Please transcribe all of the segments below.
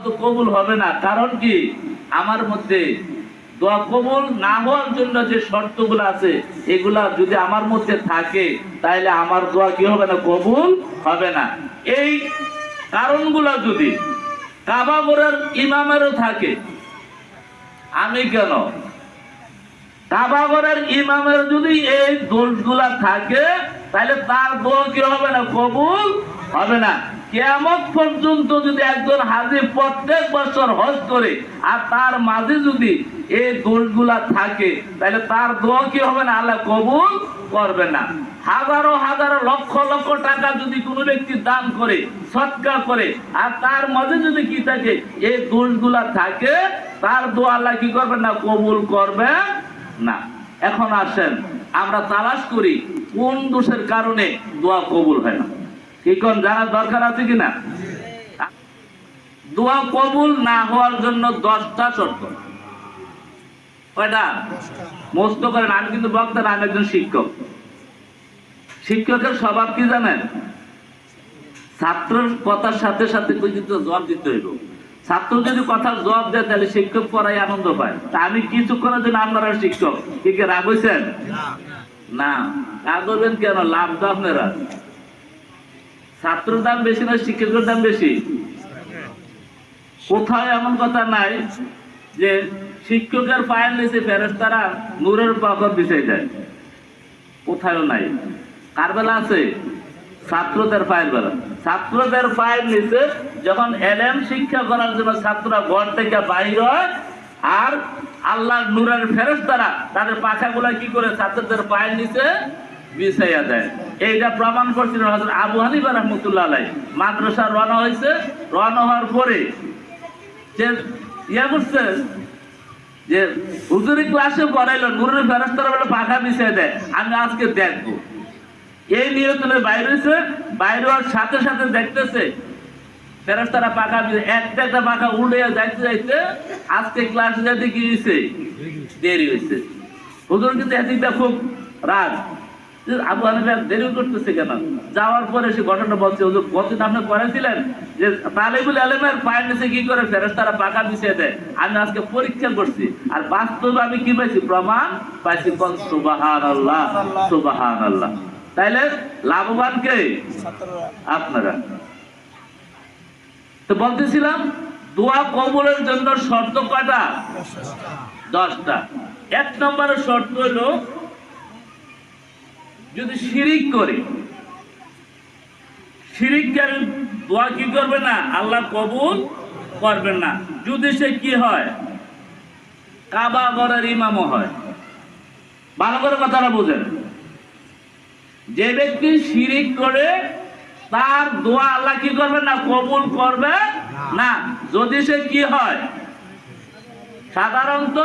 তো কবুল হবে না। কারণ কি, আমার মধ্যে দোয়া কবুল না হওয়ার জন্য যে শর্তগুলো আছে এগুলা যদি আমার মধ্যে থাকে তাহলে আমার দোয়া কি হবে না, কবুল হবে না। এই কারণগুলো যদি কাবা ঘরের ইমামেরও থাকে, আমি কেন, কাবা ঘরের ইমামের যদি এই দোষগুলা থাকে তাহলে তার দোয়া কি হবে না, কবুল হবে না। কিয়ামত পর্যন্ত যদি একজন হাজী প্রত্যেক বছর হজ করে আর তার মাঝে যদি এই দোষগুলা থাকে তাহলে তার দোয়া কি হবে না, আল্লাহ কবুল করবে না। হাজারো হাজারো লক্ষ লক্ষ টাকা যদি কোনো ব্যক্তি দান করে, সৎকার করে, আর তার মাঝে যদি কি থাকে, এই দোষগুলা থাকে, তার দোয়া আল্লাহ কি করবে না, কবুল করবে না। এখন আসেন আমরা তালাশ করি কোন দোষের কারণে দোয়া কবুল হয় না। কি কোন জানার দরকার আছে কিনা? দোয়া কবুল না হওয়ার জন্য 10টা শর্ত। কয়টা? মস্ত করেন, আমি কিন্তু বক্তা না, আমি একজন শিক্ষক। শিক্ষকের স্বভাব কি জানেন? ছাত্রের কথার সাথে সাথে কিন্তু জবাব দিতে হইব। ছাত্র যদি কথার জবাব দেয় তাহলে শিক্ষক পড়াই আনন্দ পায়। তা আমি কিছুক্ষণের জন্য আপনারা শিক্ষক, কি রাগ হয়েছেন? না, রাগ করবেন কেন? লাভ তো আপনারা। ছাত্রের দাম বেশি না শিক্ষকের দাম বেশি? কোথাও এমন কথা নাই যে শিক্ষকের পায়ের নিচে ফেরেশতারা নূরের পাথর বিছাই যায়, কোথাও নাই। কার বেলা আছে? ছাত্রদের পায়ের বেলা। ছাত্রদের পায়ের নিচে যখন এলেম শিক্ষা করার জন্য ছাত্ররা ঘর থেকে বাইর হয়, আর আল্লাহর নূরের ফেরেশতারা তাদের পাখাগুলা কি করে ছাত্রদের পায়ের নিচে বিছাইয়া দেয়। এইটা প্রমাণ করছিলেন হযরত আবু হানিফা রাহমাতুল্লাহ আলাইহি। মাদ্রাসা রওনা হয়েছে, রওনা হওয়ার পরে যে করছে যে হুজুরি ক্লাসে পড়াইলো, নূরের ফেরেশতারা বলে পাখা বিছাই দেয়, আমি আজকে দেখবো। এই নিয়তে বাইরে হয়েছে, বাইরে হওয়ার সাথে সাথে দেখতেছে ফেরেশতারা পাখা একটা একটা পাখা উল্টে যাইতে যাইতে আজকে ক্লাসে যাইতে কি হয়েছে, দেরি হয়েছে। হুজুর কিন্তু এদিকটা খুব রাগ, আবু হানিফা দেরি করতেছে কেন। যাওয়ার পরে সে ঘটনা বলছে, হুজুর কতদিন আপনি করেছিলেন যে তালিবুল ইলমের পায়ের নিচে কি করে ফেরেশতারা পাখা বিছিয়ে দেয়, আমি আজকে পরীক্ষা করছি আর বাস্তবে আমি কি পাইছি, প্রমাণ পাইছি। সুবহানাল্লাহ সুবহানাল্লাহ। তাইলে লাভবান কে? আপনারা। তো বলতেছিলাম দোয়া কবুলের জন্য শর্ত কয়টা? 10টা। 1 নম্বরের শর্ত হলো যদি শিরিক করে, শিরিককারী দোয়া কি করবে না, আল্লাহ কবুল করবেন না। যদি সে কি হয়, কাবা ঘরের ইমামও হয়। ভালো করে কথাটা বুঝেন, যে ব্যক্তি শিরিক করে তার দোয়া আল্লাহ কি করবে না, কবুল করবে না। যদি সে কি হয়, সাধারণত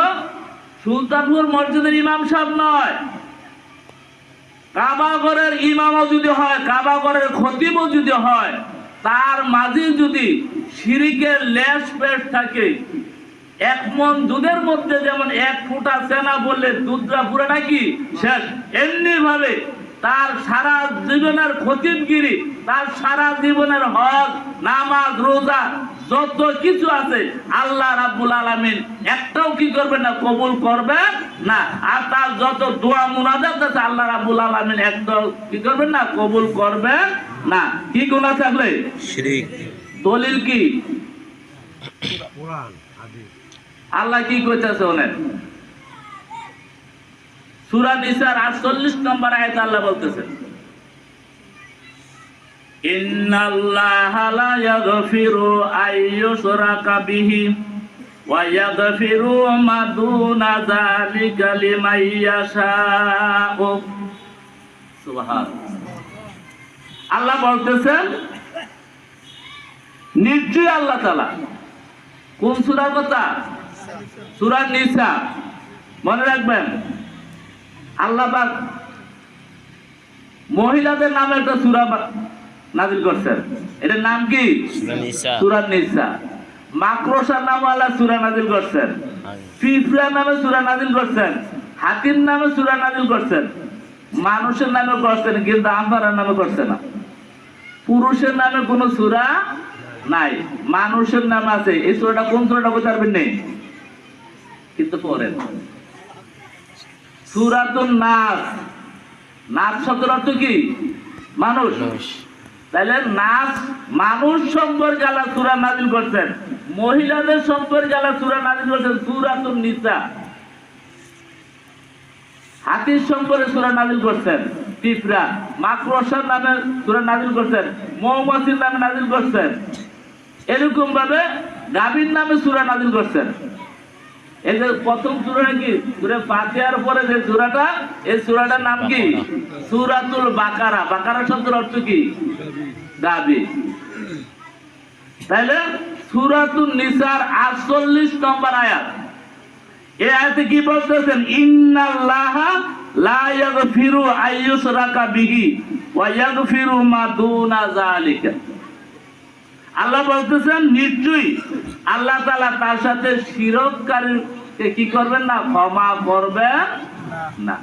সুলতানপুর মসজিদের ইমাম সাহেব নয়, কাবা ঘরের ইমামও যদি হয়, কাবা ঘরের খতিবও যদি হয়, তার মাঝে যদি শিরিকের লেশ পেশ থাকে, 1 মণ দুধের মধ্যে যেমন 1 ফোঁটা সেনা বললে দুধটা পুরো নাকি শেষ, এমনি ভাবে তার সারা জীবনের খতিবগিরি, তার সারা জীবনের হজ, নামাজ, রোজা যত কিছু আছে আল্লাহ রাব্বুল আলামিন একটাও কি করবে না, কবুল করবে না। আর তার যত দোয়া মুনাজাত আছে আল্লাহ রাব্বুল আলামিন একটাও কি করবেন না, কবুল করবে না। কি গুনাহ থাকলে? শিরক। দলিল কি? কোরআন হাদিস। আল্লাহ কি কইতাছে ওনে? সূরা নিসার 48 নম্বর আয়াত আল্লাহ বলতেছেন, ইন্নাল্লাহা লা ইয়াগফিরু আইয়ুশরাকা বিহি ওয়া ইয়াগফিরু মা দুনা যালিকা লিমান ইয়াশাউ। সুবহানাল্লাহ। আল্লাহ বলতেছেন নিশ্চয়ই আল্লাহ তাআলা, কোন সূরার কথা? সূরা নিসা। মনে রাখবেন আল্লাহ পাক মহিলাদের নামে একটা সূরা নাযিল করছেন, এটার নাম কি? সূরা নিসা। মাকড়সার নামে আল্লাহ সূরা নাযিল করছেন, পিঁপড়ার নামে সূরা নাযিল করছেন, হাতির নামে সূরা নাযিল করছেন, মানুষের নামে করছেন, কিন্তু আম্বারের নামে করছে না। পুরুষের নামে কোনো সূরা নাই, মানুষের নাম আছে। এই সূরাটা কোন সূরাটা বলতে পারবেন নেই, কিন্তু পড়েন সূরাতুন নাস। নাস শব্দের অর্থ কি? মানুষ। তাহলে নাস মানুষ সম্পর্কে আল্লাহ সূরা নাযিল করছেন, মহিলাদের সম্পর্কে আল্লাহ সূরা নাযিল করছেন সূরাতুন নিসা। হাতির সম্পর্কে সূরা নাযিল করছেন, পিঁপড়া মাকড়সার নামে সূরা নাযিল করছেন, মৌমাছির নামে নাযিল করছেন, এরকম ভাবে গাভীর নামে সূরা নাযিল করছেন। এই যে প্রথম সূরা কি, সূরা ফাতিহার পরে যে সূরাটা, এই সূরাটার নাম কি? সূরাতুল বাকারা। বাকারা শব্দের অর্থ কি? গাভী। তাহলে সূরাতুন নিসার 48 নম্বর আয়াত, এই আয়াতে কি বলতেছেন? ইন্নাল্লাহা লা ইয়াগফিরু আইয়ুশরাকা বিহি ওয়া ইয়াগফিরু মা দুনা যালিকা। আল্লাহ বলতেছেন নিশ্চয়ই আল্লাহ তাআলা তার সাথে শিরককারীকে কি করবেন না? ক্ষমা করবেন না।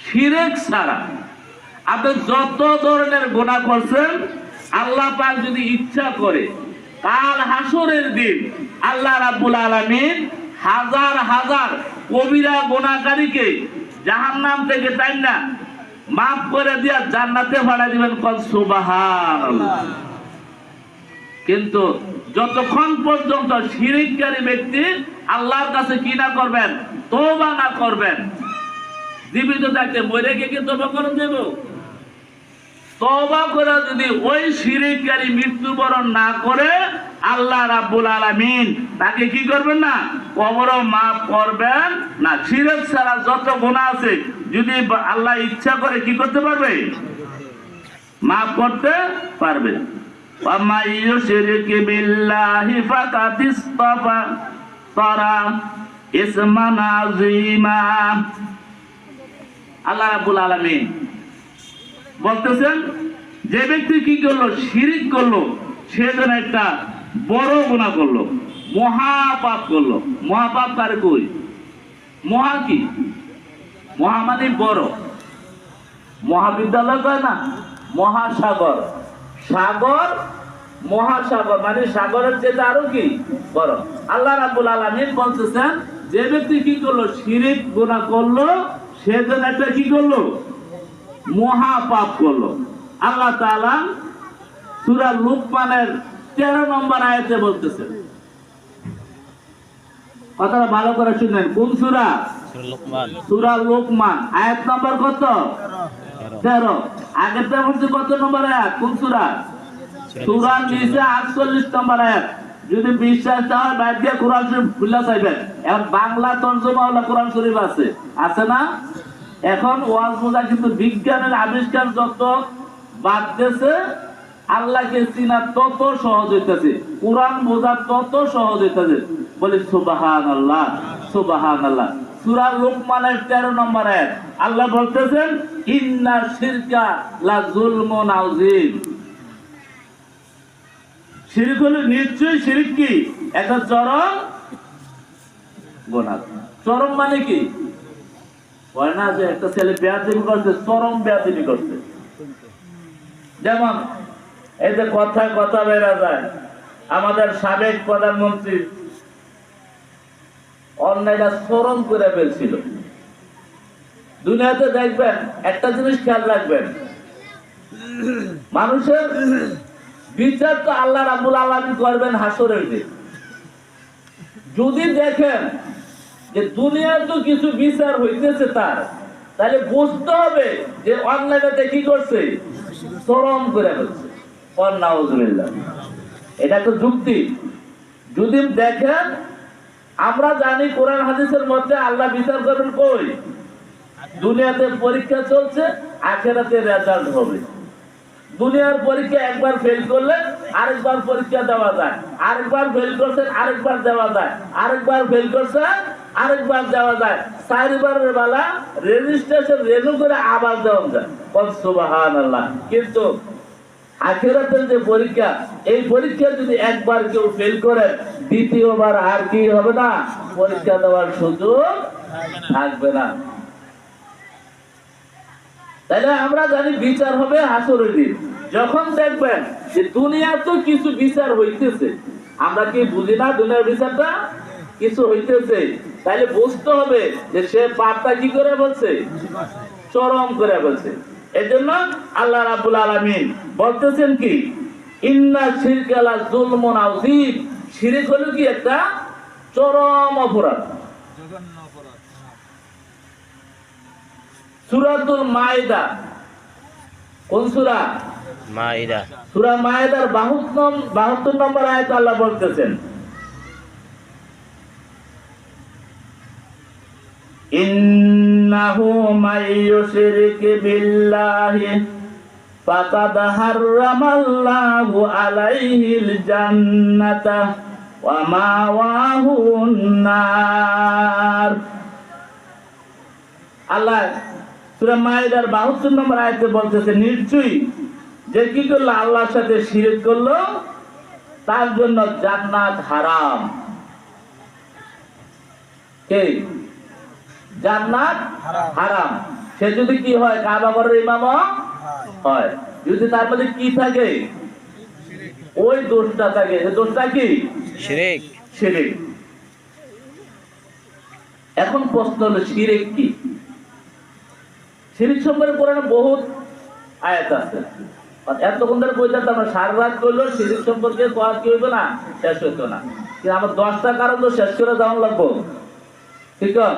শিরক ছাড়া আপনি যত ধরনের গুনাহ করছেন, আল্লাহ পাক যদি ইচ্ছা করে কাল হাসরের দিন আল্লাহ রাব্বুল আলামিন হাজার হাজার কবিরা গুনাহকারীকে জাহান্নাম থেকে টাইনা মাফ করে দিয়া জান্নাতে পাঠিয়ে দিবেন। কোন সুবহানাল্লাহ। কিন্তু যতক্ষণ পর্যন্ত শিরককারী ব্যক্তি আল্লাহর কাছে কি না করবেন, তওবা না করবেন, জীবিত থাকতে মরে গিয়ে কি তওবা করে দেব? তওবা করে যদি ওই শিরককারী মৃত্যুবরণ না করে, আল্লাহ রাব্বুল আলামিন তাকে কি করবেন না? কবরও মাফ করবেন না। শিরক ছাড়া যত গুনাহ আছে যদি আল্লাহ ইচ্ছা করে কি করতে পারবে? মাফ করতে পারবে। ওয়া মাইয়ুশরিক বিল্লাহি ফাকাদ ইসতাফা তারা ইসমান আযীমা। আল্লাহ রাব্বুল আলামিন বলতেছেন, যে ব্যক্তি কি করলো? শিরিক করলো, সে যেন একটা বড় গুনাহ করলো, মহাপাপ করলো। মহাপাপ কারে কই? মহা কি? মহা মানে বড়। মহাবিদ্যালয় কয় না, মহাসাগর। সাগর, মহাসাগর মানে সাগরের চেয়ে আরো কি বড়। আল্লাহ রাব্বুল আলামিন বলতেছেন, যে ব্যক্তি কি করলো? শিরিক গুনাহ করলো, সে যেন একটা কি করলো? মহাপাপ করলো। আল্লাহ তাআলা সূরা লুকমানের 13 নম্বর আয়াতে বলতেছেন, কথাটা ভালো করে শুনেন। কোন সূরা? সূরা লুকমান, আয়াত নম্বর কত? 13। আগেরটা বলছে কত নম্বর আয়াত? কোন সূরা? সূরা নিসা 48 নম্বর আয়াত। যদি বিশ্বাস না হয় বাইরে দিয়ে কোরআন শরীফ খুলে চাইবেন। এখন বাংলা তরজমা হলো কোরআন শরীফ আছে না? এখন ওয়াজ বোঝা কিন্তু বিজ্ঞানের আবিষ্কার যত বাড়তেছে, আল্লাহকে চিনা তত সহজ হইতেছে, কোরআন বোঝা তত সহজ হইতেছে। বলি সুবহানাল্লাহ, সুবহানাল্লাহ। সূরা লুকমানের 13 নম্বর আয়াত আল্লাহ বলতেছেন, ইন্না শিরকা লা যুলমুন আযীম। শিরক হলো নিশ্চয়ই, শিরক কি? একটা চরম গুনাহ। চরম মানে কি? বলে না যে একটা ছেলে বেয়াদবি করছে, চরম বেয়াদবি করছে। যেমন এই যে কথায় কথা বেরা যায়, আমাদের সাবেক প্রধানমন্ত্রী অন্যায়টা চরম করে ফেলছিল। দুনিয়াতে দেখবেন একটা জিনিস খেয়াল রাখবেন, মানুষের বিচার তো আল্লাহ রাব্বুল আলামিন করবেন হাসরের দিন। যদি দেখেন যে দুনিয়ার তো কিছু বিচার হইতেছে তার, তাহলে বুঝতে হবে যে অন্যায়টা কি করছে? চরম করে ফেলছে। নাউজুবিল্লাহ। এটা তো যুক্তি। যদি দেখেন, আমরা জানি কোরআন হাদিসের মধ্যে আল্লাহ বিচার করবেন কই? দুনিয়াতে পরীক্ষা চলছে, আখিরাতে রেজাল্ট হবে। দুনিয়ার পরীক্ষা একবার ফেল করলে আরেকবার পরীক্ষা দেওয়া যায়, আরেকবার ফেল করছেন আরেকবার দেওয়া যায়, আরেকবার ফেল করছেন আরেকবার দেওয়া যায়, 4 বারের বেলা রেজিস্ট্রেশন রেনু করে আবার দেওয়া যায়। সুবহানাল্লাহ। কিন্তু আখিরাতের যে পরীক্ষা, এই পরীক্ষা যদি একবার কেউ ফেল করে, দ্বিতীয়বার আর কি হবে না? পরীক্ষা দেওয়ার সুযোগ থাকবে না। তাহলে আমরা জানি বিচার হবে হাসরের দিন। যখন দেখবেন যে দুনিয়া তো কিছু বিচার হইতেছে, আমরা কি বুঝি না দুনিয়ার বিচারটা কিছু হইতেছে, তাইলে বুঝতে হবে যে সে পাপটা কি করে বলছে, চরম করে বলছে। এজন্য আল্লাহ রাব্বুল আলামিন বলতেছেন কি, ইন্না শিরকা লা যুলমুন আযীম, শিরক হলো কি একটা চরম অপরাধ। সূরাতুল মাইদা, কোন সূরা? মাইদা। সূরা মাইদার 72 নম্বর আয়াতে আল্লাহ বলতেছেন, ইন্নাহু মাইয়ুশরিক বিল্লাহি ফাকাদ হারামাল্লাহু আলাইহিল জান্নাতা ওয়া মাওয়াহুন নার। আল্লাহ সূরা মাইদার 72 নম্বর আয়াতে বলতেছে, নিশ্চয়ই যে কি করলো, আল্লাহর সাথে শিরক করলো, তার জন্য জান্নাত হারাম। কে? জান্নাত হারাম। সে যদি কি হয়, কাবা ঘরের ইমাম হয়, যদি তার মধ্যে কি থাকে, ওই দোষটা থাকে। দোষটা কি? শিরক। শিরক। এখন প্রশ্ন হলো, শিরক কি? শিরক সম্পর্কে কোরআনে বহুত আয়াত আছে। এতক্ষণ ধরে বলতে আমরা সারা রাত করলেও শিরক সম্পর্কে কথা কি হইবে না, শেষ হইতো না। কিন্তু আমার 10টা কারণ তো শেষ করে যাওয়া লাগবো, ঠিক আছে?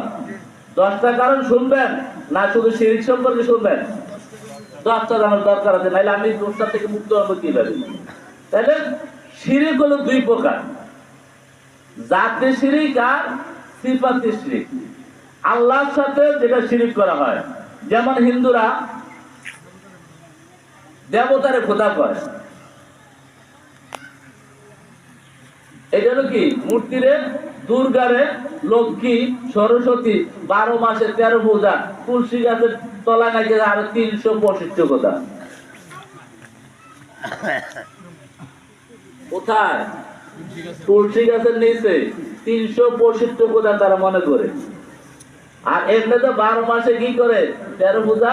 10টা কারণ শুনবেন না, শুধু শিরক সম্পর্কে শুনবেন? 10টা জানার দরকার আছে, নাহলে আমি 10টা থেকে মুক্ত হবো কিভাবে? তাহলে শিরক হলো 2 প্রকার, জাতে শিরক আর সিফাতে শিরক। আল্লাহর সাথে যেটা শিরক করা হয়, যেমন হিন্দুরা দেবতারে খোদা করে, এটা হলো কি, মূর্তিরে, দুর্গারে, লক্ষ্মী, সরস্বতী, 12 মাসে 13 পূজা, তুলসী গাছের তলা নাকি আরো 365 কথা। কোথায়? তুলসী গাছের নিচে 365 কথা তারা মনে করে। আর এমনি তো 12 মাসে কি করে, 13 পূজা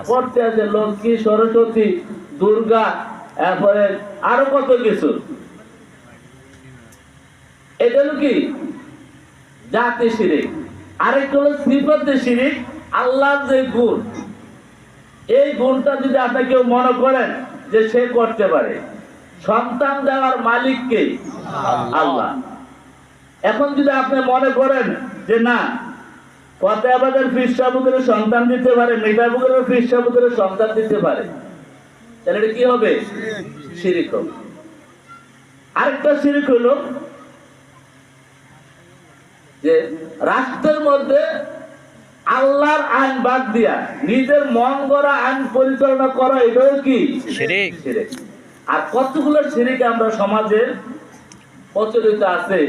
করতে আছে, লক্ষ্মী, সরস্বতী, দুর্গা, এরপরে আরো কত কিছু। এটা হলো কি, জাতি শিরক। আরেকটা হলো সিফাতে শিরক, আল্লাহর যে গুণ, এই গুণটা যদি আপনি কেউ মনে করেন যে সে করতে পারে। সন্তান দেওয়ার মালিক কে? আল্লাহ। এখন যদি আপনি মনে করেন যে না, ফতেহাবাদের পীর সাহেবের সন্তান দিতে পারে, মিঠাপুকুরের পীর সাহেবের সন্তান দিতে পারে, তাহলে এটা কি হবে? শিরক হবে। আরেকটা শিরক হলো যে রাষ্ট্রের মধ্যে আল্লাহর আইন বাদ দিয়া নিজের মন গড়া আইন পরিচালনা করা, এটাও কি? শিরক। শিরক। আর কতগুলো শিরক আমরা সমাজে প্রচলিত আছে,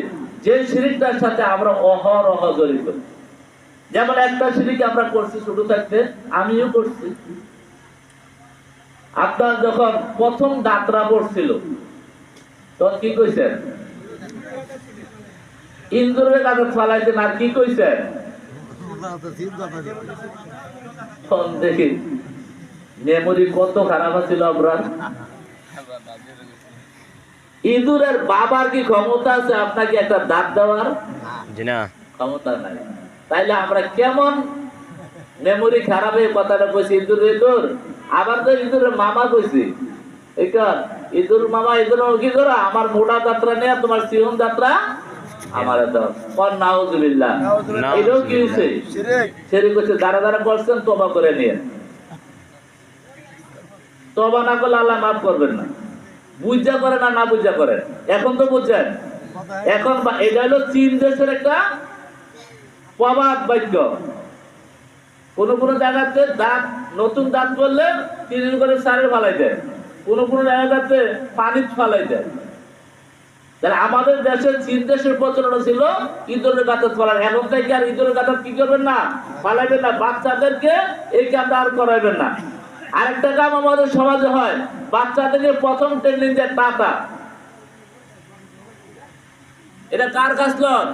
যে শিরকটার সাথে আমরা অহরহ জড়িত। যেমন একটা শিরক আমরা করছি ছোট থাকতে, আমিও করছি। আপনার যখন প্রথম যাত্রা পড়ছিল, তখন কি কইছেন? ইন্দুরের কাছে ফালাইছেন, আর কি কইছেন? দেখি মেমোরি কত খারাপ ছিল আপনার। ইঁদুরের বাবার কি ক্ষমতা আছে আপনাকে একটা দাঁত দেওয়ার? ক্ষমতা নাই। তাইলে আমরা কেমন মেমোরি খারাপ হয়ে কথাটা কইছি, ইঁদুর ইঁদুর। আবার তো ইঁদুরের মামা কইছি, ইঁদুর মামা, ইঁদুর কি করো, আমার মোটা যাত্রা নেই, তোমার সিহন যাত্রা আমার নাউজুবিল্লাহ। এটাও কি হয়েছে? শিরক হচ্ছে। যারা যারা করছেন তওবা করে নিয়ে, তওবা না করলে আল্লাহ মাফ করবেন না। বুঝা করে না, না বুঝা করে। এখন তো বুঝছেন। এখন এটা হলো চীন দেশের একটা প্রবাদ বাক্য। কোন কোন জায়গাতে দাঁত, নতুন দাঁত করলে 3 করে সারে ফালাই দেয়, কোন কোন জায়গাতে পানি ফালাই দেয়। তাহলে আমাদের দেশের চীন দেশের প্রচলন ছিল ইঁদুরের গাঁথা ফালান। এখন থেকে আর ইঁদুরের গাঁথা কি করবেন না, ফালাইবেন না। বাচ্চাদেরকে এই কাজটা আর করাইবেন না। আরেকটা কাম আমাদের সমাজে হয়, বাচ্চাদেরকে প্রথম ট্রেনিং দেয় টাটা। এটা কার খাসলত?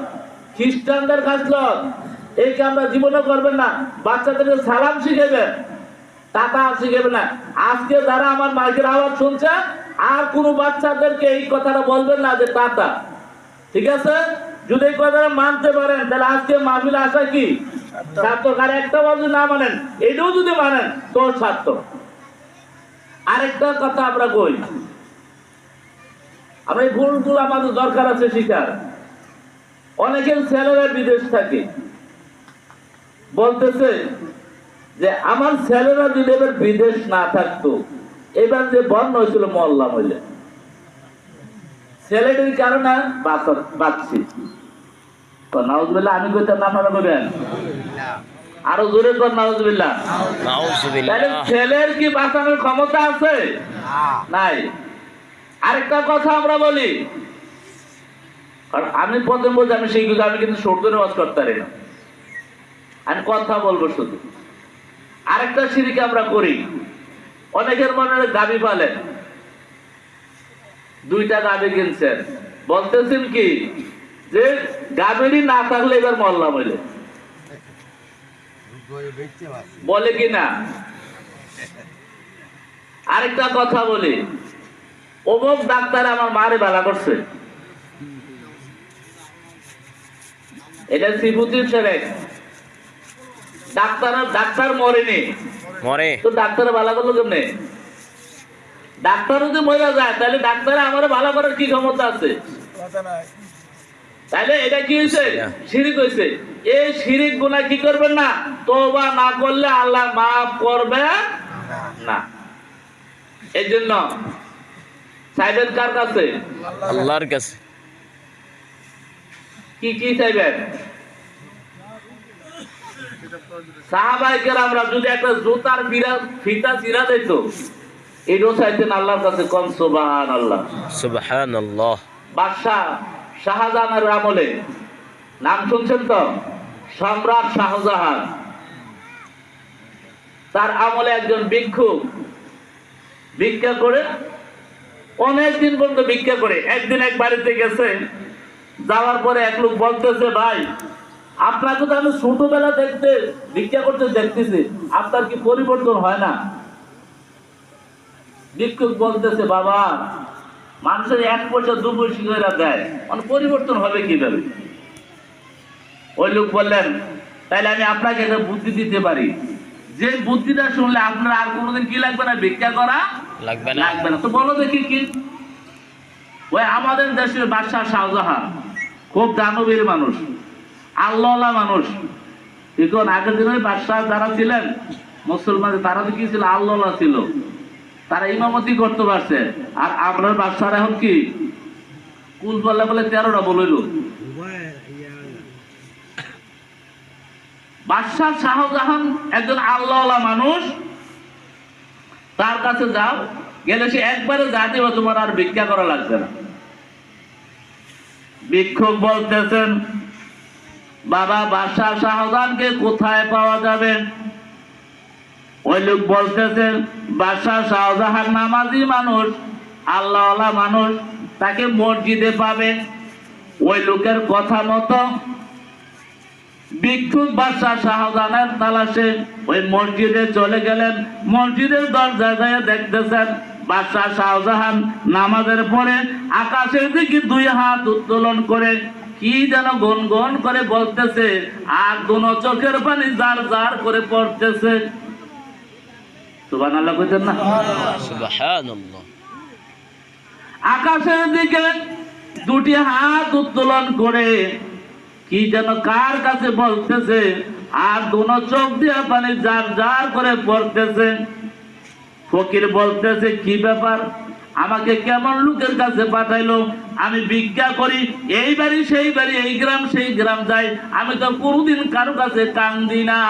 খ্রিস্টানদের খাসলত। এই কামটা জীবনে করবেন না। বাচ্চাদেরকে সালাম শিখাবেন, টাকা শিখাবে না। আজকে যারা আমার মাইকের আওয়াজ শুনছে আর কোনো বাচ্চাদেরকে এই কথাটা বলবেন না যে টাকা, ঠিক আছে? যদি এই কথাটা মানতে পারেন তাহলে আজকে মাহফিলে আসা কি সার্থক। আর একটা যদি না মানেন, এটাও যদি মানেন তো সার্থক। আরেকটা কথা আমরা কই, আমরা এই ভুলগুলো আমাদের দরকার আছে শিকার। অনেকের ছেলেরা বিদেশ থাকে, বলতেছে যে আমার ছেলেরা যদি এবার বিদেশ না থাকতো, এবার যে বন্ধ হয়েছিল মহল্লা হইলে ছেলেটির কারণে বাঁচছি। নাউজুবিল্লাহ আমি কইতাম না, আপনারা বলবেন আরো জোরে কর নাউজুবিল্লাহ। তাহলে ছেলের কি বাঁচানোর ক্ষমতা আছে? নাই। আরেকটা কথা আমরা বলি, কারণ আমি প্রথম বলছি আমি সেই আমি কিন্তু সর্দ নেওয়াজ করতে পারি না, আমি কথা বলবো শুধু। আরেকটা শিরক আমরা করি, অনেকের মনে গাভী পালেন, 2টা গাভী কিনছেন, বলতেছেন কি যে গাভীরই না থাকলে এবার মরলাম হইলে, বলে কি না? আরেকটা কথা বলি, অমুক ডাক্তার আমার মারে বালা করছে, এটা শ্রীপুতির ছেলে। ডাক্তার মরেনি, মরে তো ডাক্তার ভালো করলো কেমনে? ডাক্তার যদি মরে যায় তাহলে ডাক্তারে আমার ভালো করার কি ক্ষমতা আছে? তাহলে এটা কি হয়েছে? শিরিক হয়েছে। এই শিরিক গুনাহ কি করবেন না, তওবা না করলে আল্লাহ মাফ করবে না। এই জন্য চাইবেন কার কাছে? আল্লাহর কাছে। কি কি চাইবেন? সাহাবায়ে কেরামরা যদি একটা জুতার ফিতা চিরা দিত, এটাও চাইতেন আল্লাহর কাছে। কোন সুবহানাল্লাহ। সুবহানাল্লাহ। বাদশাহ শাহজাহানের আমলে, নাম শুনছেন তো, সম্রাট শাহজাহান, তার আমলে একজন ভিক্ষুক ভিক্ষা করে অনেকদিন পর্যন্ত ভিক্ষা করে। একদিন এক বাড়িতে গেছে, যাওয়ার পরে এক লোক বলতেছে, ভাই আপনাকে তো আমি ছোটবেলা দেখতে ভিক্ষা করতে দেখতেছি, আপনার কি পরিবর্তন হয় না? ভিক্ষুক বলতেছে, বাবা মানুষের 1 পয়সা 2 পয়সা করে দেয়, মানে পরিবর্তন হবে কিভাবে? ওই লোক বললেন, তাইলে আমি আপনাকে একটা বুদ্ধি দিতে পারি, যে বুদ্ধিটা শুনলে আপনার আর কোনোদিন কি লাগবে না, ভিক্ষা করা লাগবে না। তো বলো দেখি কি? ওই আমাদের দেশের বাদশাহ শাহজাহান খুব দানবীর মানুষ, আল্লাহওয়ালা মানুষ। এখন আগের দিনের বাদশাহ যারা ছিলেন মুসলমান, তারা তো কি ছিল? আল্লাহওয়ালা ছিল, তারা ইমামতি করতে পারছে। আর আপনার বাদশাহরা এখন কি কুল বললে বলে 13টা বলইল। বাদশাহ শাহজাহান একজন আল্লাহওয়ালা মানুষ, তার কাছে যাও, গেলে সে একবারে যা দেবে, তোমার আর ভিক্ষা করা লাগবে না। ভিক্ষুক বলতেছেন, বাবা বাদশাহ শাহজাহানকে কোথায় পাওয়া যাবে? ওই লোক বলতেছেন, বাদশাহ শাহজাহান নামাজি মানুষ, আল্লাহওয়ালা মানুষ, তাকে মসজিদে পাবে। ওই লোকের কথা মতো ভিক্ষুক বাদশাহ শাহজাহানের তালাশে ওই মসজিদে চলে গেলেন। মসজিদের দরজায় যায় দেখতেছেন বাদশাহ শাহজাহান নামাজের পরে আকাশের দিকে 2 হাত উত্তোলন করে কি যেন গুনগুন করে বলতেছে, আর দুনো চোখের পানি জার জার করে পড়তেছে। সুবহানাল্লাহ কইতেন না? সুবহানাল্লাহ। আকাশের দিকে 2টি হাত উত্তোলন করে কি যেন কার কাছে বলতেছে, আর দুনো চোখ দিয়ে পানি জার জার করে পড়তেছে। ফকির বলতেছে, কি ব্যাপার, আমাকে কেমন লোকের কাছে পাঠাইলো? আমি ভিক্ষা করি, এই বাড়ি সেই বাড়ি, এই গ্রাম সেই গ্রাম যাই, আমি তো কোনোদিন কারো কাছে কান্দি না।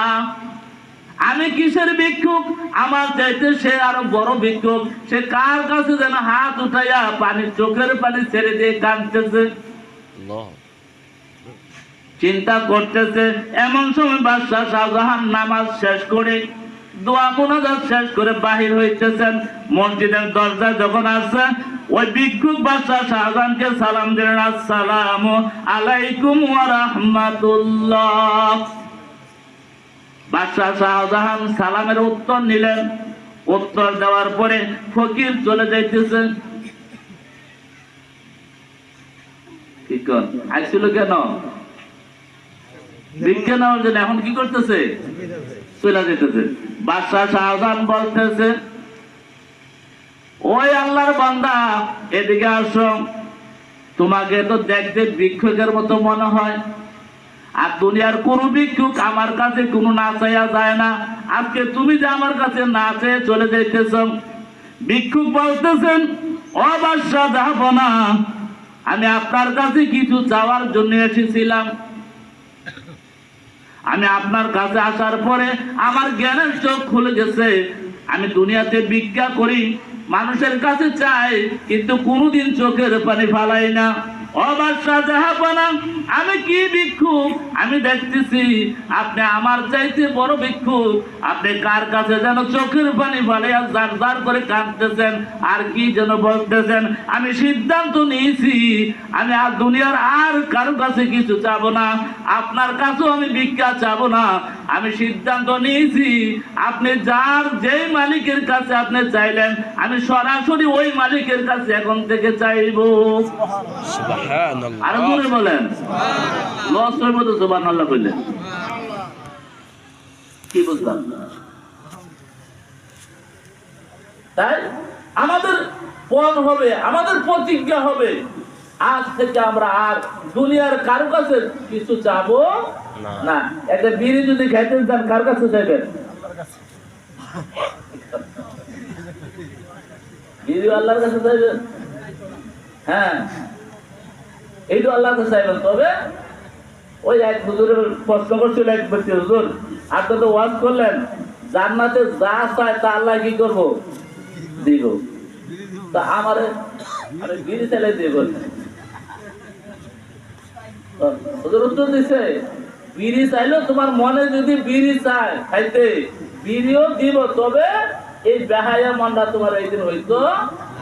আমি কিসের ভিক্ষুক? আমার চাইতে সে আরো বড় ভিক্ষুক। সে কার কাছে যেন হাত উঠাইয়া পানি, চোখের পানি ছেড়ে দিয়ে কাঁদতেছে, চিন্তা করতেছে। এমন সময় বাদশাহ শাহজাহান নামাজ শেষ করে, দোয়া মুনাজাত শেষ করে বাহির হইতেছেন। মসজিদের দরজায় যখন আসছে, ওই ভিক্ষুক বাদশাহ শাহজাহানকে সালাম দিলেন, আসসালামু আলাইকুম ওয়া রাহমাতুল্লাহ। বাদশাহ শাহজাহান সালামের উত্তর নিলেন। উত্তর দেওয়ার পরে ফকির চলে যাইতেছে। কি কর আইছিল কেন? ভিক্ষা নেওয়ার জন্য। এখন কি করতেছে? চলে যেতেছে। বাদশাহ শাহজাহান বলতেছে, ওই আল্লাহর বান্দা, এদিকে আসো। তোমাকে তো দেখতে ভিক্ষুকের মতো মনে হয়, আর দুনিয়ার কোন ভিক্ষুক আমার কাছে কোনো না চাইয়া যায় না। আজকে তুমি যে আমার কাছে না চেয়ে চলে যাইতেছ। ভিক্ষুক বলতেছেন, ও বাদশাহ জাহাপনা, আমি আপনার কাছে কিছু চাওয়ার জন্য এসেছিলাম। আমি আপনার কাছে আসার পরে আমার জ্ঞানের চোখ খুলে গেছে। আমি দুনিয়াতে ভিক্ষা করি, মানুষের কাছে চাই, কিন্তু কোনোদিন চোখের পানি ফালাই না। ও বাদশাহ জাহাপনা, আমি কি ভিক্ষুক? আমি দেখতেছি আপনি আমার চাইতে বড় ভিক্ষুক। আপনি কার কাছে যেন চোখের পানি ফালাইয়া জার জার করে কাঁদতেছেন, আর কি যেন বলতেছেন। আমি সিদ্ধান্ত নিয়েছি, আমি আর দুনিয়ার আর কারো কাছে কিছু চাবো না, আপনার কাছেও আমি ভিক্ষা চাবো না। আমি সিদ্ধান্ত নিয়েছি, আপনি যার যেই মালিকের কাছে আপনি চাইলেন, আমি সরাসরি ওই মালিকের কাছে এখন থেকে চাইবো। আরো জোরে বলেন, লসের মতো সুবহানাল্লাহ বললেন। কি বুঝলাম? তাই আমাদের পণ হবে, আমাদের প্রতিজ্ঞা হবে, আজ থেকে আমরা আর দুনিয়ার কারো কাছে কিছু চাবো না। একটা বিড়ি যদি খাইতে চান, কার কাছে চাইবেন? বিড়ি আল্লাহর কাছে চাইবেন। হ্যাঁ, এই তো আল্লাহর কাছে চাইবেন। তবে ওই এক হুজুরের প্রশ্ন করছিল এক ব্যক্তি, হুজুর আপনি তো ওয়াজ করলেন, জান্নাতে যা চায় তা আল্লাহ কি করবো? দিব। তা আমার বিড়ি চালাই দিয়ে বলছেন। হুজুর উত্তর দিছে, বিড়ি চাইলেও তোমার মনে যদি বিড়ি চায় খাইতে, বিড়িও দিব, তবে এই বেহায়া মনটা তোমার এই দিন হইতো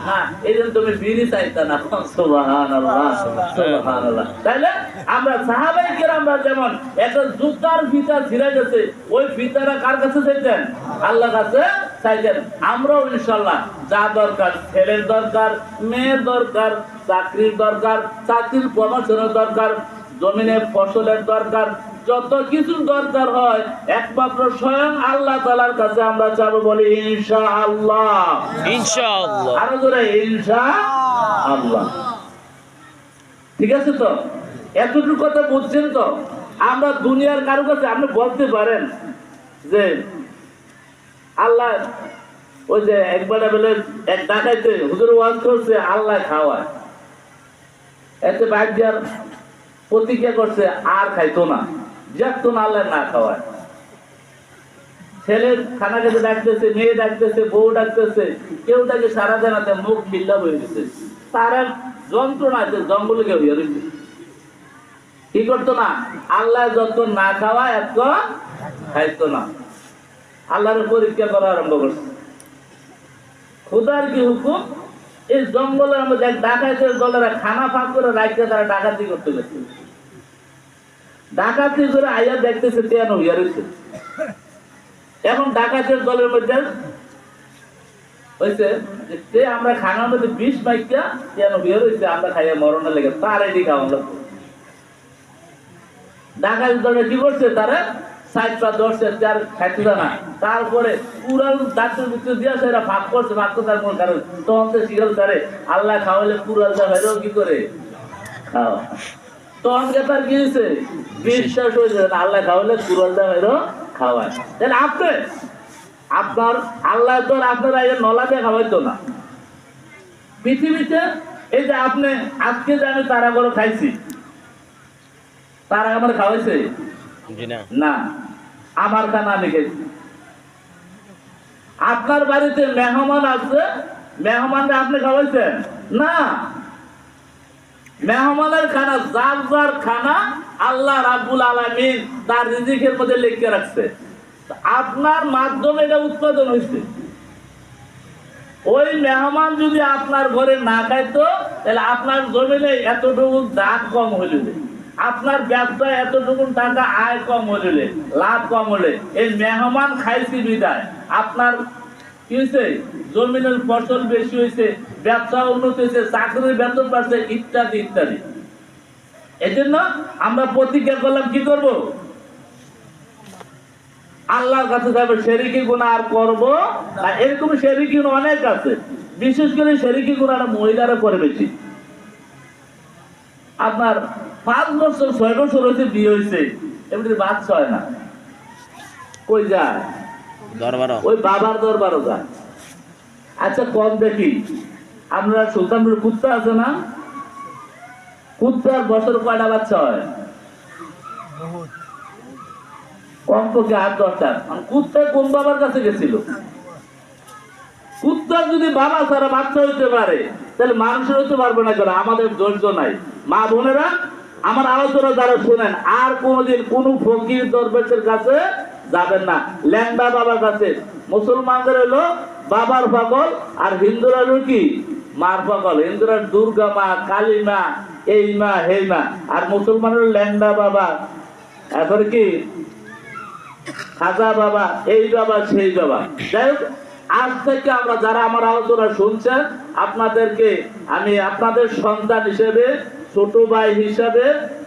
না, এই জন্য তুমি বিড়ি চাইতে না। সুবহানাল্লাহ, সুবহানাল্লাহ। তাইলে আমরা সাহাবায়ে কেরামরা যেমন একটা জুতার ফিতা ছিঁড়ে গেছে, ওই ফিতাটা কার কাছে চাইতেন? আল্লাহর কাছে চাইতেন। আমরাও ইনশাআল্লাহ যা দরকার, ছেলের দরকার, মেয়ের দরকার, চাকরির দরকার, চাকরির প্রমোশনের দরকার, জমিনে ফসলের দরকার, যত কিছু দরকার হয় একমাত্র স্বয়ং আল্লাহ তাআলার কাছে আমরা চাবো। বলি ইনশাআল্লাহ, ইনশাআল্লাহ। আরো জোরে ইনশাআল্লাহ। ঠিক আছে তো? এতটুকু কথা বুঝছেন তো? আমরা দুনিয়ার কারো কাছে আপনি বলতে পারেন যে আল্লাহ, ওই যে একবার বলে এক ডাকাইতে হুজুর ওয়াজ করছে আল্লাহ খাওয়ায়, এতে বাইক দেওয়ার প্রতিজ্ঞা করছে আর খাইতো না, যাতো না আল্লাহ না খাওয়ায়। ছেলে খানা খেতে ডাকতেছে, মেয়ে ডাকতেছে, বউ ডাকতেছে, কেউ তাকে সারা জানাতে মুখ খিল্লা হয়ে গেছে। তার যন্ত্রণাতে জঙ্গলে কেউ হয়ে রয়েছে। কি করতো না? আল্লাহ যত না খাওয়া এত খাইতো না। আল্লাহর পরীক্ষা করা আরম্ভ করছে। খুদার কি হুকুম? এই জঙ্গলের মধ্যে এক ডাকাতের দলেরা খানা ফাঁক করে রাখতে তারা ডাকাতি করতে গেছে। ডাকাতি করে আইয়া দেখতেছে কেন হইয়া রয়েছে। এখন ডাকাতের দলের মধ্যে হয়েছে যে আমরা খানার মধ্যে বিষ মাইকা কেন হইয়া রয়েছে, আমরা খাইয়া মরণে লেগে তার এটি খাওয়া। ডাকাতের দলে কি করছে? তারা সাইড পা ধরছে, তার খাইতে না। তারপরে পুরাল ডাক্তার ভিতরে দিয়ে সেটা ভাগ করছে, ভাগ করতে কোন কারণ তখন তো শিখল তারে আল্লাহ খাওয়ালে পুরাল যা হয় কি করে খাওয়া। তখন তার কি হয়েছে? বিশ্বাস হয়েছে আল্লাহ খাওয়ালে পুরাল যা হয় খাওয়ায়। তাহলে আপনি আপনার আল্লাহ তো আপনার আগে নলা দিয়ে খাওয়াইতো না। পৃথিবীতে এই যে আপনি আজকে যে আমি তারা করে খাইছি, তারা আমার খাওয়াইছে না, আমার খানা আমি খেয়েছি। আপনার বাড়িতে মেহমান আছে, মেহমানরা আপনি খাওয়াইছেন না। মেহমানের খানা যার যার খানা আল্লাহ রাব্বুল আলামিন তার রিজিকের মধ্যে লিখে রাখছে। আপনার মাধ্যমে এটা উৎপাদন হয়েছে। ওই মেহমান যদি আপনার ঘরে না খাইতো, তাহলে আপনার জমিনে এতটুকু দাগ কম হইল। আপনার ব্যবসায় এতটুকু টাকা আয় কম হলে, লাভ কম হলে, এই মেহমান খাইছি বিদায় আপনার কি হয়েছে, জমিনের ফসল বেশি হয়েছে, ব্যবসা উন্নতি হয়েছে, চাকরির বেতন বাড়ছে, ইত্যাদি ইত্যাদি। এই জন্য আমরা প্রতিজ্ঞা করলাম কি করব, আল্লাহর কাছে যাবে, শিরকি গুনাহ আর করব না। এরকম শিরকি গুনাহ অনেক আছে, বিশেষ করে শিরকি গুনাহটা মহিলারা করে বেশি। আপনার 5 বছর 6 বছর হয়েছে বিয়ে হয়েছে, এমনি বাচ্চা হয় না, কই যায়, দরবার ওই বাবার দরবারও যায়। আচ্ছা কম দেখি, আপনারা সুলতানপুর কুত্তা আছে না, কুত্তার বছর কয়টা বাচ্চা হয়, কমপক্ষে 8-10টা। কুত্তা কোন বাবার কাছে গেছিল? কুত্তার যদি বাবা ছাড়া বাচ্চা হইতে পারে, তাহলে মানুষের হইতে পারবে না কেন? আমাদের ধৈর্য নাই। মা বোনেরা, আমার আলোচনা যারা শুনেন, আর কোনদিন কোন ফকির দরবেশের কাছে যাবেন না, ল্যাংড়া বাবার কাছে। মুসলমানদের হলো বাবার পাগল, আর হিন্দুরা হলো কি মার পাগল। হিন্দুরা দুর্গা মা, কালী মা, এই মা হেই মা, আর মুসলমানের ল্যাংড়া বাবা, এরপরে কি খাজা বাবা, এই বাবা সেই বাবা। যাই হোক, আজ থেকে আমরা যারা আমার আলোচনা শুনছেন, আপনাদেরকে আমি আপনাদের সন্তান হিসেবে, ছোট ভাই হিসেবে,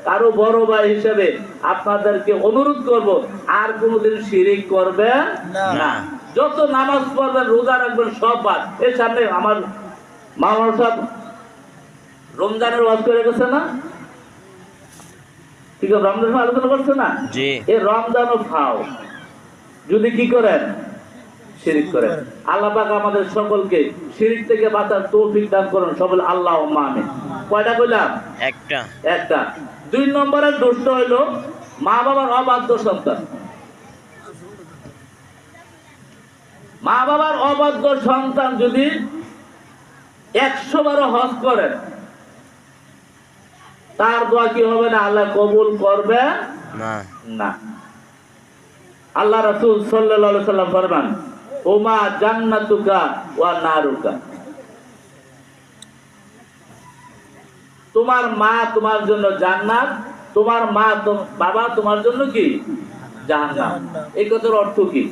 কারো বড় ভাই হিসেবে আপনাদেরকে অনুরোধ করব, আর কোনোদিন শিরিক করবেন না। যত নামাজ পড়বেন, রোজা রাখবেন, সব বাদ। এর সামনে আমার মাওলানা সাহেব রমজানের ওয়াজ করে গেছে না, ঠিক আছে, রমজানের আলোচনা করছে না, এই রমজানও খাও যদি কি করেন, শিরিক করেন। আল্লাহ পাক আমাদের সকলকে শিরিক থেকে বাঁচার তৌফিক দান করুন, সকল আল্লাহুম্মা আমিন। কয়টা কইলাম? একটা। 2 নম্বরের দোষটা হইল মা বাবার অবাধ্য সন্তান। মা বাবার অবাধ্য সন্তান যদি 100 বার হজ করেন, তার দোয়া কি হবে না? আল্লাহ কবুল করবে না। আল্লাহ রাসূল সাল্লাল্লাহু আলাইহি সাল্লাম ফরমান, ওমা জান্নাতুকা ওয়া নারুকা। তোমার মা তোমার জন্য জান্নাত, তোমার মা বাবা তোমার জন্য কি জাহান্নাম। এই কথার অর্থ কি?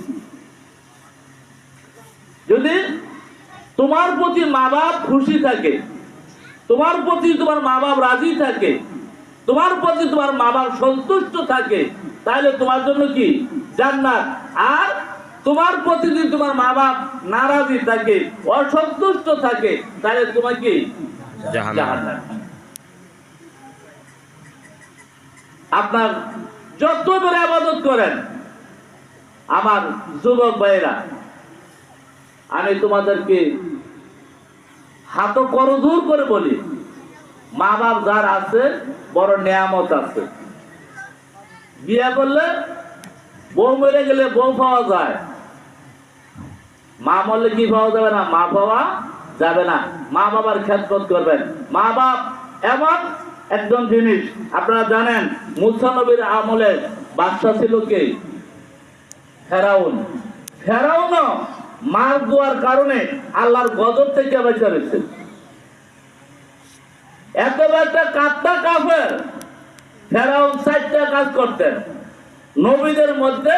যদি তোমার প্রতি মা বাপ খুশি থাকে, তোমার প্রতি তোমার মা বাপ রাজি থাকে, তোমার প্রতি তোমার মা বাপ সন্তুষ্ট থাকে, তাহলে তোমার জন্য কি জান্নাত। আর তোমার প্রতি যদি তোমার মা বাপ নারাজি থাকে, অসন্তুষ্ট থাকে, তাহলে তোমার কি জাহান্নাম। আপনার যত বড় ইবাদত করেন, আমার যুবক ভাইরা, আমি তোমাদেরকে হাত করজোর করে বলি, মা বাপ যার আছে বড় নিয়ামত আছে। বিয়ে করলে বউ মরে গেলে বউ পাওয়া যায়, মা মরলে কি পাওয়া যাবে না? মা পাওয়া যাবে না। মা বাবার খেদমত করবেন। মা বাপ এমন একজন জিনিস, আপনারা জানেন মুসা নবীর আমলে বাদশা ছিল কে? ফেরাউন। ফেরাউনও মার দেওয়ার কারণে আল্লাহর গজব থেকে বেঁচে রয়েছে। এত একটা কাপ্তা কাফের ফেরাউন 4টা কাজ করতেন। নবীদের মধ্যে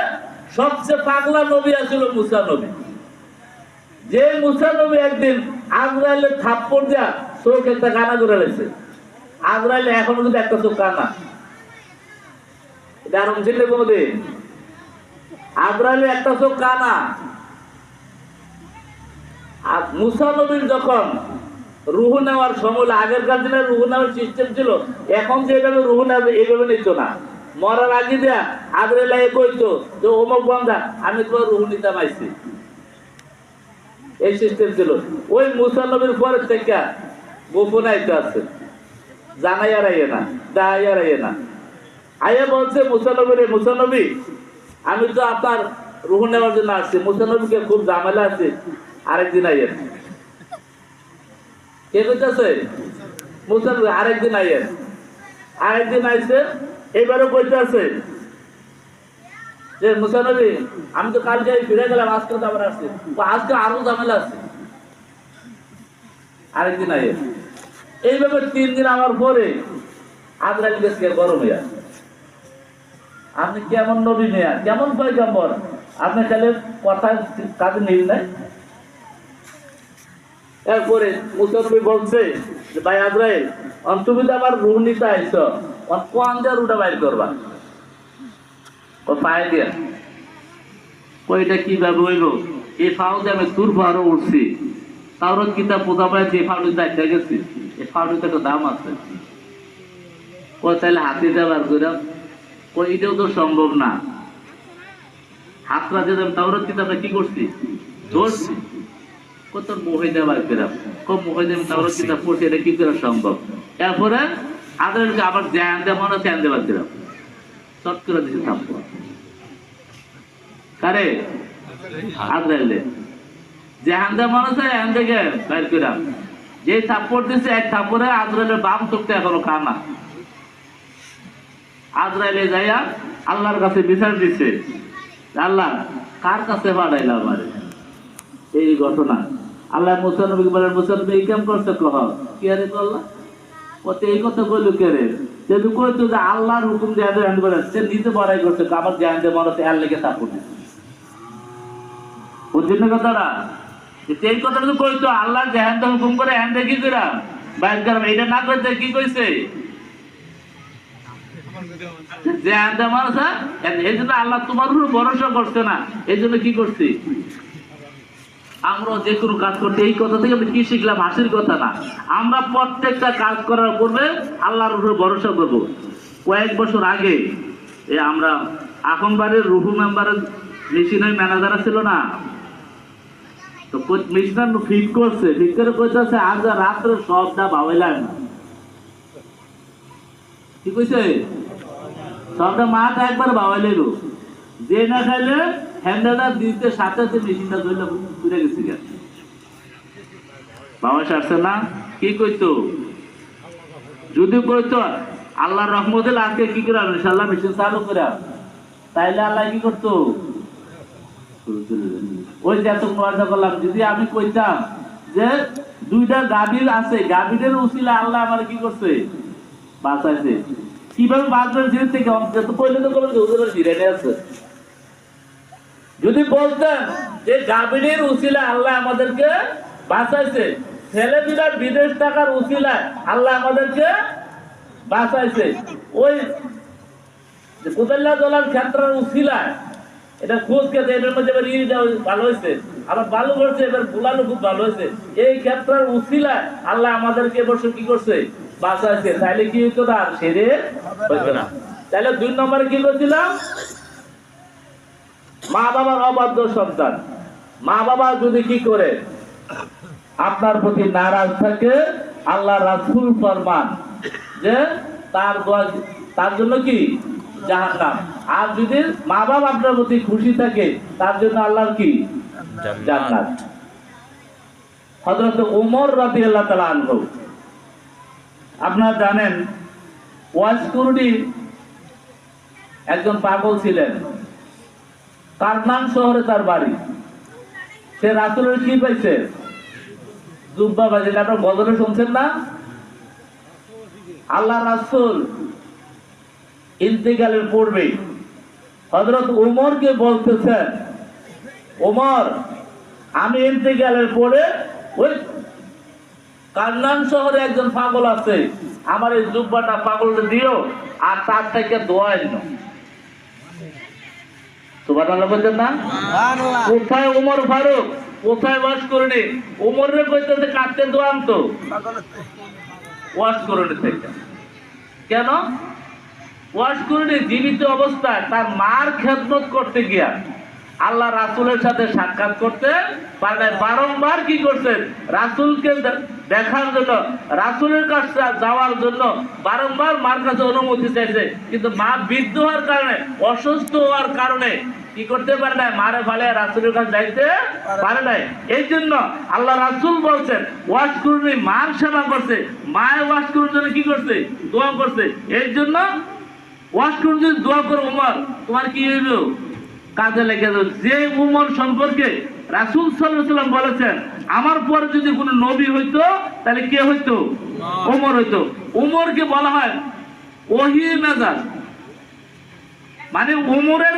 সবচেয়ে পাগলা নবী ছিল মুসা নবী। যে মুসা নবী একদিন আজরাইলের থাপ্পড় দেয়া চোখ একটা কানা করে রয়েছে। আজরাইলে এখনো কিন্তু একটা চোখ কানা, এটা আরম ছিল কোনদিন? আজরাইলে একটা চোখ কানা। আর মুসা নবীর যখন রুহ নেওয়ার সময়, আগেরকার দিনে রুহ নেওয়ার সিস্টেম ছিল, এখন যেভাবে রুহ নেবে এইভাবে নিত না। মরার আগে দেয়া আজরাইলে কইতো যে অমুক বান্দা, আমি তোমার রুহ নিতে পাইছি, এই সিস্টেম ছিল। ওই মুসা নবীর পরের থেকে গোপন আইতে আছে, জানাই আর আইয়ে না, দায় আর আইয়ে না। আইয়া বলছে মুসা নবী, মুসা নবী, আমি তো আপনার রুহ নেওয়ার জন্য আসছি। মুসা নবীকে খুব ঝামেলা আছে, আরেকদিন আইয়েন। কে কইতেছে? মুসা নবী, আরেকদিন আইয়েন। আরেকদিন আইছে, এইবারও কইতে আছে যে মুসা নবী, আমি তো কালকে ফিরে গেলাম, আজকে তো আবার আসছি, আজকে আরো ঝামেলা আছে, আরেকদিন আইয়েন। এইভাবে 3 দিন আমার পরে আজরাইল গেছে গরম হইয়া। আপনি কেমন নবী মেয়া, কেমন পয়গম্বর, আপনি খালি কথা কাজে মিল নাই। এরপরে মুসলমান বলছে যে ভাই আজরাইল, তুমি তো আবার রুহ নিতে আইছো, কোন দিয়ে রুটা বাইর করবা? ও পায়ে দিয়া কইটা কিভাবে হইব? এই ফাউতে আমি তোর ভারও উঠছি, তাওরাত কিতাব পোতা পায় যে ফাউটি দেখতে গেছি, এই ফাউটিতে একটা দাম আছে। ও তাহলে হাতি দেবার করে ওই এটাও তো সম্ভব না। হাত রাজে তাওরাত কিতাবটা কি করছি, ধরছি। কত মোহে দেবার পেলাম, কম মোহে দেব তাওরাত কিতাব পড়ছি, এটা কি করে সম্ভব? এরপরে আদরকে আবার জ্ঞান দেওয়া মনে জ্ঞান দেবার দিলাম, চট করে দিচ্ছে থাপ্পড়। কারে? আদরাইলে জ্ঞান দেওয়া মনে চাই এখান থেকে বাইর করাম। যে থাপ্পড় দিচ্ছে এক থাপ্পড়ে আদরাইলের বাম চোখটা এখনো কানা। আজরাইলে যাইয়া আল্লাহর কাছে বিচার দিচ্ছে, আল্লাহ কার কাছে পাঠাইলাম আমারে? এই ঘটনা আল্লাহ মুসা নবীকে বলেন, মুসা নবী এই কাম করছে, কহ কি আরে করলা? কত এই কথা কইলো কে রে? যেহেতু কইতো যে আল্লাহর হুকুম দিয়ে হ্যান্ড করে, সে নিজে বড়াই করছে, আমার জ্ঞান দিয়ে মনে হচ্ছে আর লেগে তারপর দিচ্ছে। বুঝছেন না কথাটা? এই কথাটা তো কইতো আল্লাহ যে হ্যান্ড হুকুম করে হ্যান্ডে কি করা বাইর করাম, এটা না করতে কি কইছে? এই জন্য আল্লাহ তোমার উপর ভরসা করছে না, এই জন্য কি করছি আমরা যে কোনো কাজ করতে। এই কথা থেকে আমি কি শিখলাম? হাসির কথা না, আমরা প্রত্যেকটা কাজ করার পূর্বে আল্লাহর উপর ভরসা করবো। কয়েক বছর আগে আমরা এখন বাড়ির রুহু মেম্বারের মেশিনের ম্যানেজার ছিল না, তো মেশিনার ফিট করছে, ফিট করে কইতেছে আজ রাত্রে সবটা ভাবাইলাম না। কি কইছে? সবটা মাথা একবার ভাবাইলে যে না খাইলে হ্যান্ডেলটা দিতে সাথে সাথে মেশিনটা ধরলে ঘুরে গেছে। বাবা আসছে না, কি কইতো? যদি কইতো আল্লাহর রহমতে আজকে কি করে ইনশাআল্লাহ মেশিন চালু করে, তাইলে আল্লাহ কি করতো? ওই যে এত মজা করলাম, যদি আমি কইতাম যে দুইটা গাভীর আছে, গাভীদের উসিলা আল্লাহ আমার কি করছে? বাঁচাইছে। কিভাবে বাঁচবেন জিনিস থেকে তো পয়লে তো বলবেন হুজুরের জিরাইতে আছে। যদি বলতেন যে গাভীর উসিলা আল্লাহ আমাদেরকে বাঁচাইছে, ছেলে দুটার বিদেশ টাকার উসিলা আল্লাহ আমাদেরকে বাঁচাইছে, ওই কুদাল্লা দলার ক্ষেত্রের উসিলা এটা খোঁজ খেতে, এটার মধ্যে এবার ইটা ভালো হয়েছে, আবার বালু করছে, এবার গোলালু খুব ভালো হয়েছে, এই ক্ষেত্রের উসিলা আল্লাহ আমাদেরকে এবছর কি করছে? বাঁচাইছে। তাইলে কি হইতো না? সেরে হইতো না। তাইলে 2 নম্বরে কি করছিলাম? মা বাবার অবাধ্য সন্তান। মা বাবা যদি কি করে আপনার প্রতি নারাজ থাকে, আল্লাহ রাসূল ফরমান যে তার জন্য কি? জাহান্নাম। আর যদি মা বাবা আপনার প্রতি খুশি থাকে, তার জন্য আল্লাহর কি? জান্নাত। হযরত ওমর রাদিয়াল্লাহু তাআলা আনহু, আপনারা জানেন ওয়াসকুরুনি একজন পাগল ছিলেন, কারনান শহরে তার বাড়ি। সে রাসূলের কি পাইছে? জুব্বা পাইছে। আপনারা গজলে শুনছেন না? আল্লাহ রাসূল ইন্তেকালের পূর্বে হযরত ওমরকে বলতেছেন, ওমর আমি ইন্তেকালের পরে ওই কারনান শহরে একজন পাগল আছে, আমার এই জুব্বাটা পাগলকে দিও, আর তার থেকে দোয়া নিও। সুবহানাল্লাহ বলছেন না? কোথায় ওমর ফারুক, কোথায় ওয়াজ করেনি? ওমরে কইতেছে কাটতে দোয়া আনতো ওয়াজ করেনি থেকে। কেন? ওয়াজ করেনি জীবিত অবস্থায় তার মার খেদমত করতে গিয়া আল্লাহ রাসূলের সাথে সাক্ষাৎ করতে পারে। বারংবার কি করছেন? রাসূলকে দেখার জন্য, রাসূলের কাছে যাওয়ার জন্য বারংবার মার কাছে অনুমতি চাইছে, কিন্তু মা বৃদ্ধ হওয়ার কারণে, অসুস্থ হওয়ার কারণে কি করতে পারে না? মারে ফালে রাসূলের কাছে যাইতে পারে নাই। এই জন্য আল্লাহ রাসূল বলছেন ওয়াজ করুনি, মার সেবা করছে, মায়ের ওয়াজ করার জন্য কি করছে? দোয়া করছে। এই জন্য ওয়াজ করুন যদি দোয়া করো ওমর, তোমার কি হইল? কাজে লেগে যাবে। যে উমর সম্পর্কে রাসূল সাল্লাল্লাহু আলাইহি ওয়াসাল্লাম বলেছেন আমার পরে যদি কোনো নবী হইতো তাহলে কে হইতো? ওমর হইতো। উমরকে বলা হয় ওহি মেজাজ, মানে ওমরের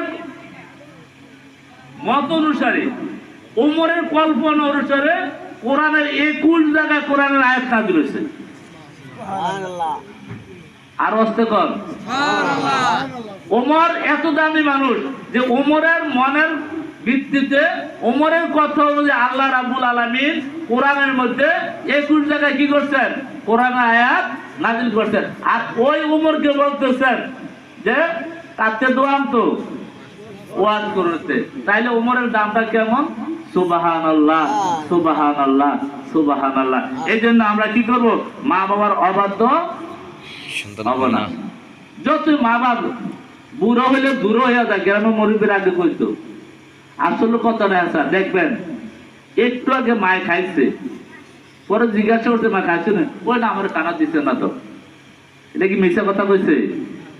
মত অনুসারে, ওমরের কল্পনা অনুসারে কোরআনের 21 জায়গায় কোরআনের আয়াত নাযিল হয়েছে। আর অস্তে কর ওমর এত দামি মানুষ যে ওমরের মনের ভিত্তিতে ওমরের কথা অনুযায়ী আল্লাহ রাব্বুল আলামিন কোরআনের মধ্যে 21 জায়গায় কি করছেন? কোরআনের আয়াত নাযিল করছেন। আর ওই ওমরকে বলতেছেন যে কাছে দোয়ান তো ওয়াজ করতে, তাইলে ওমরের দামটা কেমন? সুবহানাল্লাহ, সুবহানাল্লাহ, সুবহানাল্লাহ। এই জন্য আমরা কি করব? মা বাবার অবাধ্য হব না। যত মা বাপ বুড়ো হইলে দূর হয়ে যায়, গ্রামের মরিবের আগে কইতো আসলে কথাটা আছে। দেখবেন একটু আগে মায় খাইছে, পরে জিজ্ঞাসা করছে মা খাইছে না? ওই না, আমার কানা দিচ্ছে না তো। এটা কি মিথ্যা কথা কইছে?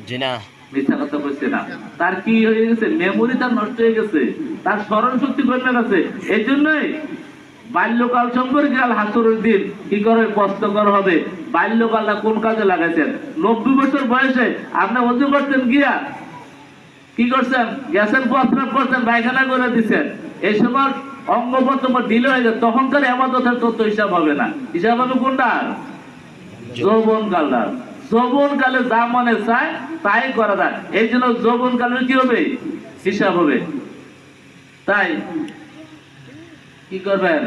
জি না, মিথ্যা কথা কইছে না। তার কি হয়ে গেছে? মেমোরি তার নষ্ট হয়ে গেছে, তার স্মরণ শক্তি কমে গেছে। এই জন্যই বাল্যকাল সম্পর্কে আল হাসুরের দিন কি করে কষ্টকর হবে। বাল্যকালটা কোন কাজে লাগাইছেন? 90 বছর বয়সে আপনি ওযু করতেন গিয়া কি করছেন? গ্যাসের প্রস্রাব করছেন, পায়খানা করে দিচ্ছেন। এই সময় অঙ্গ প্রত্যঙ্গ ঢিলে হয়ে যায়, তখনকার ইবাদতের তত হিসাব হবে না। হিসাব হবে কোনটা? যৌবনকালটা। যৌবনকালে যা মনে চায় তাই করা যায়। এই জন্য যৌবনকালের কি হবে? হিসাব হবে। তাই কি করবেন?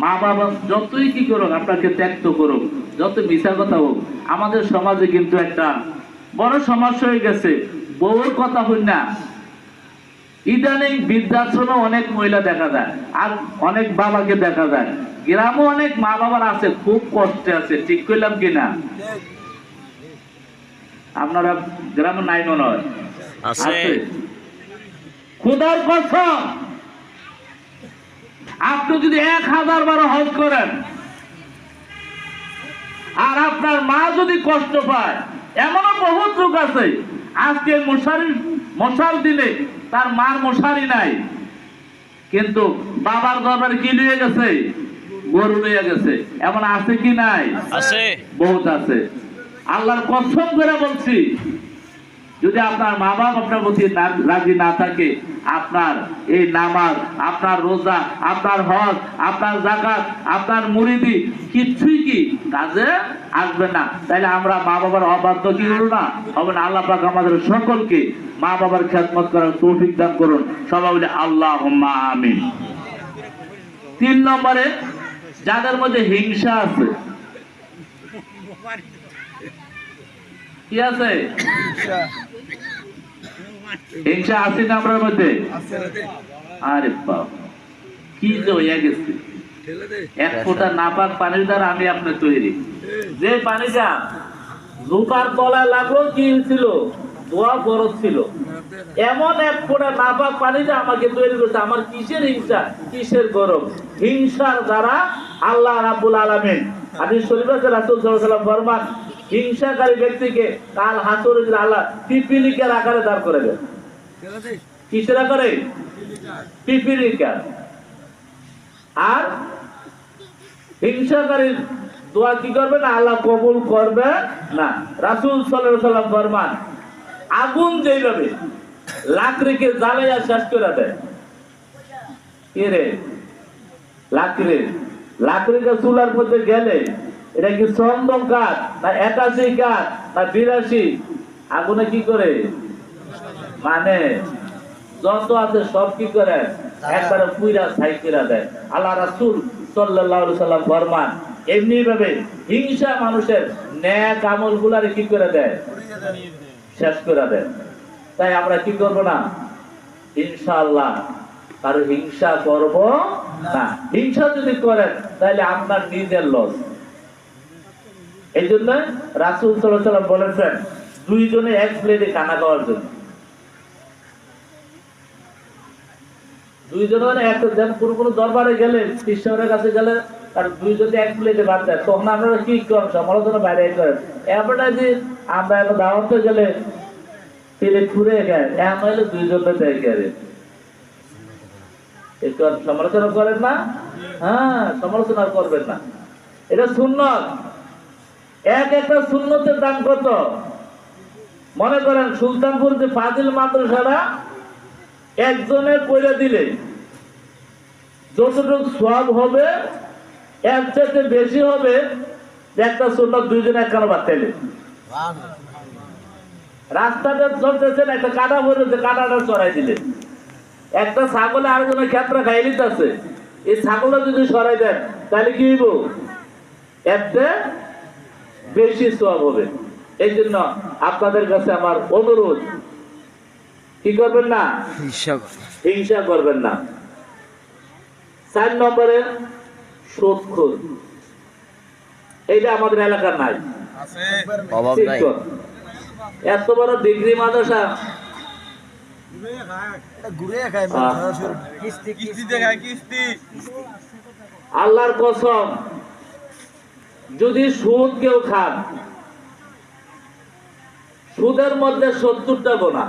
মা বাবা যতই কি করুক, আপনাকে ত্যাগ করুক, যত মিথ্যা কথা হোক, আমাদের সমাজে কিন্তু একটা বড় সমস্যা হয়ে গেছে। বউর কথা হই না, ইদানিং বৃদ্ধাশ্রমে অনেক মহিলা দেখা যায়, আর অনেক বাবাকে দেখা যায়। গ্রামে অনেক মা বাবার আছে, খুব কষ্টে আছে। ঠিক কইলাম কিনা? আপনারা গ্রামে নাই মনে হয়? আছে। খোদার কসম, আপনি যদি 1000 বার হজ করেন আর আপনার মা যদি কষ্ট পায়, এমনও বহুত লোক আছে আজকে মশার দিনে তার মার মশারি নাই, কিন্তু বাবার দরবারে কি নিয়ে গেছে? গরু নিয়ে গেছে। এমন আছে কি নাই? আছে, বহুত আছে। আল্লাহর কসম করে বলছি, যদি আপনার মা বাপ আপনার প্রতি রাজি না থাকে, আপনার এই নামাজ, আপনার রোজা, আপনার হজ, আপনার যাকাত, আপনার মুরিদি কিছুই কি কাজে আসবে না। তাইলে আমরা মা বাবার অবাধ্য কি হলো না? হবে না। আল্লাহ পাক আমাদের সকলকে মা বাবার খেদমত করার তৌফিক দান করুন। সবাই বলে আল্লাহুম্মা আমিন। 3 নম্বরে, যাদের মধ্যে হিংসা আছে। কি আছে? হিংসা আছে না আপনার মধ্যে? আরে বাবা, কি যে হইয়া গেছে। এক ফোঁটা নাপাক পানির দ্বারা আমি আপনার তৈরি। যে পানিটা জুতার তলায় লাগলো, কি ছিল? দোয়া বরফ ছিল। এমন এক ফোঁটা নাপাক পানিটা আমাকে তৈরি করছে। আমার কিসের হিংসা, কিসের গরম? হিংসার দ্বারা আল্লাহ রাব্বুল আলামিন হাদিস শরীফে রাসূল সাল্লাল্লাহু আলাইহি ওয়াসাল্লাম ফরমান, হিংসাকারী ব্যক্তিকে কাল হাসরের দিন আল্লাহ পিপিলিকার আকারে দাঁড় করে দেন। কিসের আকারে? পিপিলিকার। আর হিংসাকারীর দোয়া কি করবে না? আল্লাহ কবুল করবে না। রাসূল সাল্লাল্লাহু আলাইহি ওয়াসাল্লাম ফরমান, আগুন যেইভাবে লাকড়িকে জ্বালাইয়া শেষ করে দেয়। কি রে? লাকড়িকে চুলার মধ্যে গেলে এটা কি চন্দন কাঠ না 81 কাঠ না 82? আগুনে কি করে? মানে যত আছে সব কি করে? একবারে পুইরা ছাই করে দেয়। আল্লাহ রাসূল সাল্লাল্লাহু আলাইহি ওয়াসাল্লাম ফরমান, এমনি ভাবে হিংসা মানুষের নেক আমলগুলারে কি করে দেয়? শেষ করে দেয়। তাই আমরা কি করব না? ইনশাআল্লাহ আর হিংসা করব না। হিংসা যদি করেন তাহলে আপনার নিজের লস। এই জন্য রাসূল সাল্লাল্লাহু আলাইহি ওয়াসাল্লাম বলেছেন, দুইজনে এক প্লেটে খানা খাওয়ার জন্য। দুইজনে মানে একটা, যেন কোনো দরবারে গেলে, কৃষ্ণের কাছে গেলে আর দুইজনে এক প্লেটে ভাত দেয়, তখন আপনারা কি করেন? সমালোচনা বাইরে করেন। এবারে যে আমরা একটা দাওয়াতে গেলে প্লেট ঘুরে গেছে, এমন হলে দুইজনে দেয় গেলে একটু সমালোচনা করেন না? হ্যাঁ, সমালোচনা করবেন না, এটা সুন্নাত। এক একটা সুন্নতের দাম কত? মনে করেন সুলতানপুর যে ফাজিল মাদ্রাসাটা একজনের কইরা দিলে যতটুকু সওয়াব হবে এর চাইতে বেশি হবে একটা সুন্নত দুইজনে একখানা বাচ্চাইলে। রাস্তাটা চলতেছেন, একটা কাটা পড়েছে, কাটাটা চড়াই দিলে, একটা ছাগলে আরেকজনের ক্ষেত্রে খাই নিতেছে, এই ছাগলটা যদি সরাই দেন তাহলে কি হইব? এতে বেশি সওয়াব হবে। এই জন্য আপনাদের কাছে আমার অনুরোধ, কি করবেন না? হিংসা করবেন না। 4 নম্বরে সুদখোর, এইটা আমাদের এলাকার নাই, অভাব নাই। এত বড় ডিগ্রি মাদ্রাসা আল্লাহর কসম, যদি সুদ কেউ খান, সুদের মধ্যে 70টা গোনা,